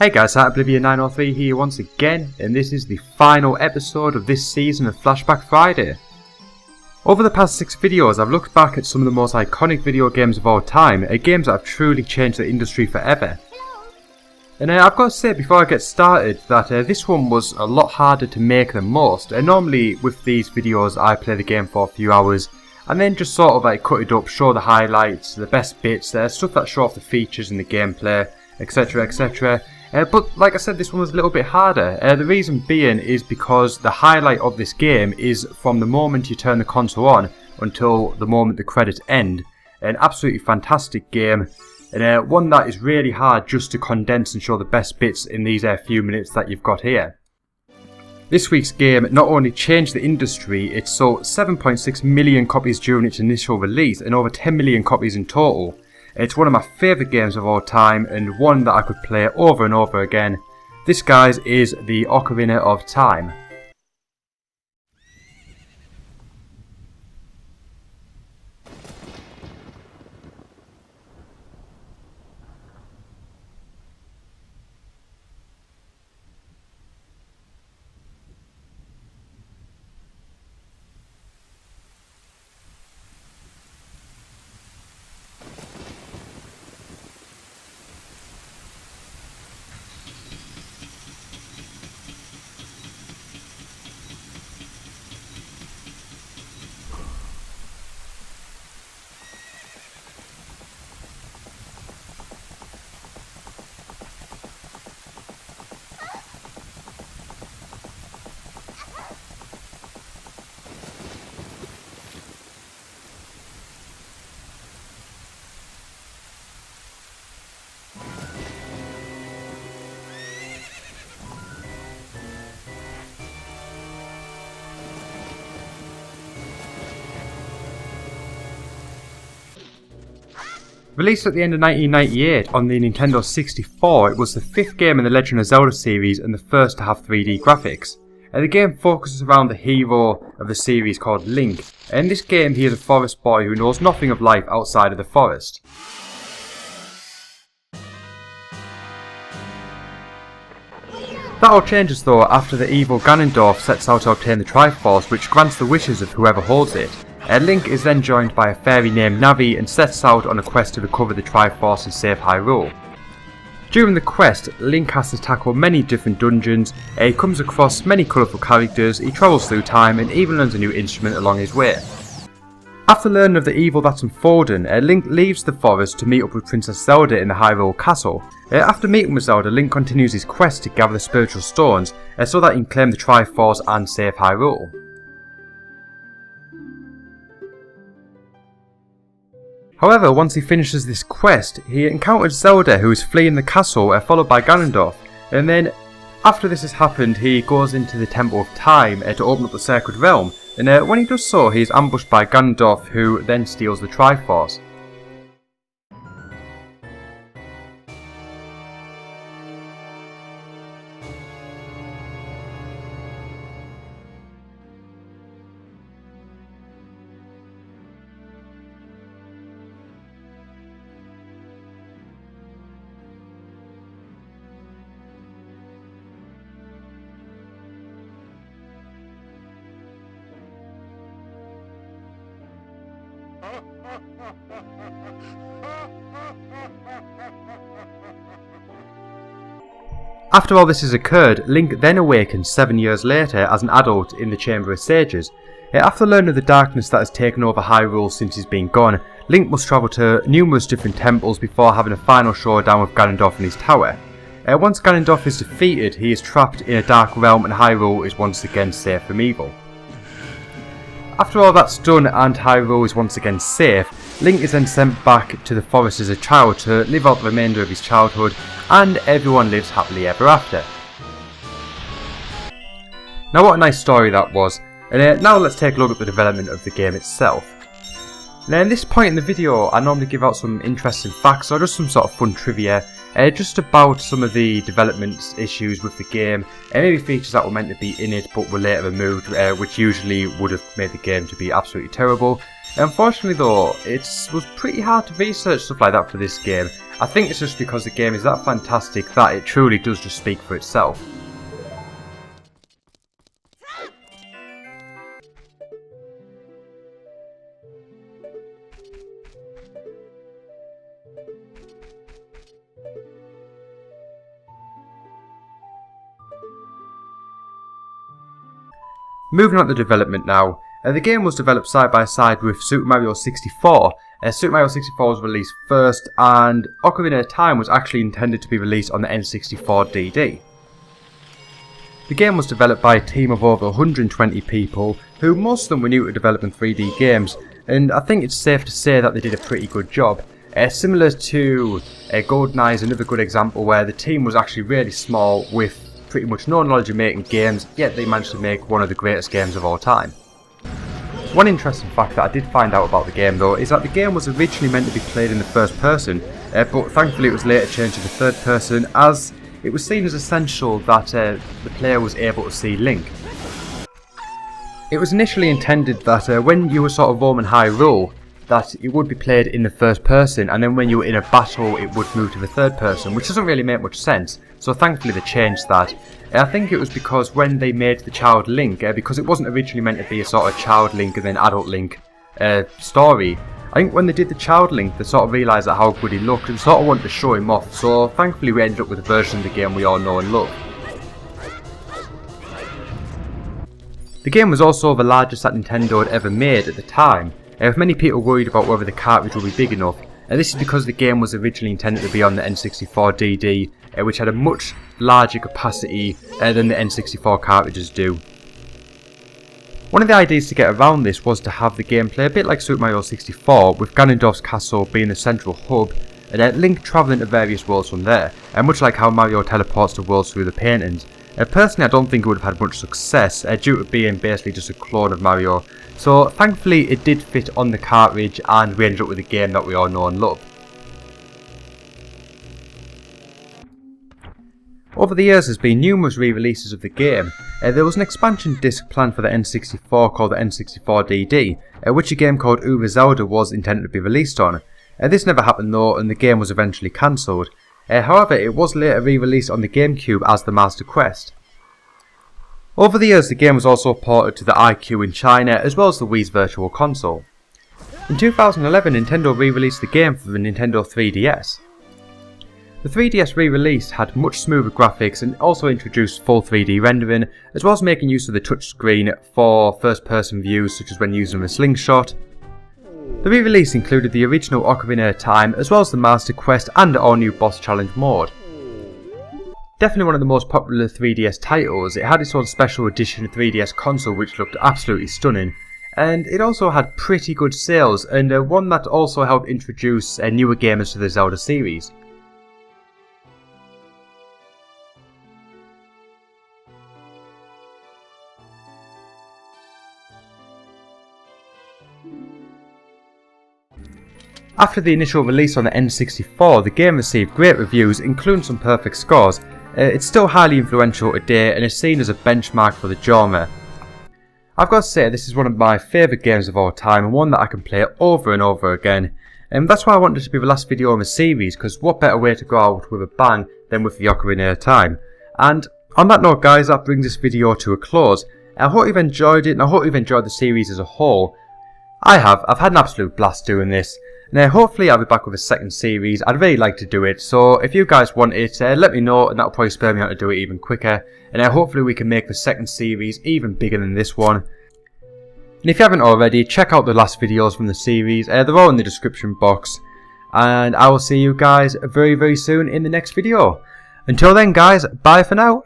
Hey guys, Oblivion903 here once again, and this is the final episode of this season of Flashback Friday. Over the past 6 videos, I've looked back at some of the most iconic video games of all time, games that have truly changed the industry forever. And I've got to say before I get started that this one was a lot harder to make than most. Normally with these videos I play the game for a few hours and then just sort of like cut it up, show the highlights, the best bits, stuff that show off the features in the gameplay, etc, etc. But like I said, this one was a little bit harder. The reason being is because the highlight of this game is from the moment you turn the console on until the moment the credits end. An absolutely fantastic game, and one that is really hard just to condense and show the best bits in these few minutes that you've got here. This week's game not only changed the industry, it sold 7.6 million copies during its initial release and over 10 million copies in total. It's one of my favourite games of all time and one that I could play over and over again. This, guys, is the Ocarina of Time. Released at the end of 1998 on the Nintendo 64, it was the 5th game in the Legend of Zelda series and the first to have 3D graphics. The game focuses around the hero of the series called Link, and in this game he is a forest boy who knows nothing of life outside of the forest. That all changes though after the evil Ganondorf sets out to obtain the Triforce, which grants the wishes of whoever holds it. Link is then joined by a fairy named Navi and sets out on a quest to recover the Triforce and save Hyrule. During the quest, Link has to tackle many different dungeons, he comes across many colourful characters, he travels through time and even learns a new instrument along his way. After learning of the evil that's unfolding, Link leaves the forest to meet up with Princess Zelda in the Hyrule Castle. After meeting with Zelda, Link continues his quest to gather the spiritual stones so that he can claim the Triforce and save Hyrule. However, once he finishes this quest, he encounters Zelda, who is fleeing the castle, followed by Ganondorf, and then after this has happened he goes into the Temple of Time to open up the Sacred Realm, and when he does so he is ambushed by Ganondorf, who then steals the Triforce. After all this has occurred, Link then awakens 7 years later as an adult in the Chamber of Sages. After learning of the darkness that has taken over Hyrule since he's been gone, Link must travel to numerous different temples before having a final showdown with Ganondorf in his tower. Once Ganondorf is defeated, he is trapped in a dark realm and Hyrule is once again safe from evil. After all that's done and Hyrule is once again safe, Link is then sent back to the forest as a child to live out the remainder of his childhood, and everyone lives happily ever after. Now what a nice story that was, and now let's take a look at the development of the game itself. Now at this point in the video I normally give out some interesting facts or just some sort of fun trivia just about some of the development issues with the game and maybe features that were meant to be in it but were later removed, which usually would have made the game to be absolutely terrible. Unfortunately though, it was pretty hard to research stuff like that for this game, I think it's just because the game is that fantastic that it truly does just speak for itself. Moving on to development now, the game was developed side by side with Super Mario 64. Super Mario 64 was released first, and Ocarina of Time was actually intended to be released on the N64 DD. The game was developed by a team of over 120 people, who most of them were new to developing 3D games, and I think it's safe to say that they did a pretty good job. Similar to GoldenEye is another good example where the team was actually really small with pretty much no knowledge of making games, yet they managed to make one of the greatest games of all time. One interesting fact that I did find out about the game though is that the game was originally meant to be played in the first person, but thankfully it was later changed to the third person as it was seen as essential that the player was able to see Link. It was initially intended that when you were sort of roaming Hyrule, that it would be played in the first person, and then when you were in a battle it would move to the third person, which doesn't really make much sense, so thankfully they changed that. I think it was because when they made the child Link, because it wasn't originally meant to be a sort of child Link and then adult Link story, I think when they did the child Link they sort of realised that how good he looked and sort of wanted to show him off, so thankfully we ended up with a version of the game we all know and love. The game was also the largest that Nintendo had ever made at the time, with many people worried about whether the cartridge would be big enough, and this is because the game was originally intended to be on the N64 DD, which had a much larger capacity than the N64 cartridges do. One of the ideas to get around this was to have the gameplay a bit like Super Mario 64, with Ganondorf's castle being the central hub, and Link travelling to various worlds from there, much like how Mario teleports to worlds through the paintings. Personally, I don't think it would have had much success due to being basically just a clone of Mario, so thankfully it did fit on the cartridge and we ended up with a game that we all know and love. Over the years there's been numerous re-releases of the game. There was an expansion disc planned for the N64 called the N64 DD, which a game called Zelda was intended to be released on. This never happened though, and the game was eventually cancelled. However, it was later re-released on the GameCube as the Master Quest. Over the years the game was also ported to the iQue in China as well as the Wii's Virtual Console. In 2011 Nintendo re-released the game for the Nintendo 3DS. The 3DS re-release had much smoother graphics and also introduced full 3D rendering, as well as making use of the touchscreen for first person views such as when using a slingshot. The re-release included the original Ocarina of Time as well as the Master Quest and the all-new boss challenge mode. Definitely one of the most popular 3DS titles, it had its own special edition 3DS console which looked absolutely stunning, and it also had pretty good sales, and one that also helped introduce newer gamers to the Zelda series. After the initial release on the N64, the game received great reviews, including some perfect scores. It's still highly influential today and is seen as a benchmark for the genre. I've got to say this is one of my favourite games of all time and one that I can play over and over again. And that's why I wanted it to be the last video in the series, because what better way to go out with a bang than with the Ocarina of Time. And on that note guys, that brings this video to a close. I hope you've enjoyed it and I hope you've enjoyed the series as a whole. I've had an absolute blast doing this. Now hopefully I'll be back with a second series. I'd really like to do it, so if you guys want it, let me know and that'll probably spur me on to do it even quicker, and hopefully we can make the second series even bigger than this one. And if you haven't already, check out the last videos from the series, they're all in the description box, and I will see you guys very soon in the next video. Until then guys, bye for now.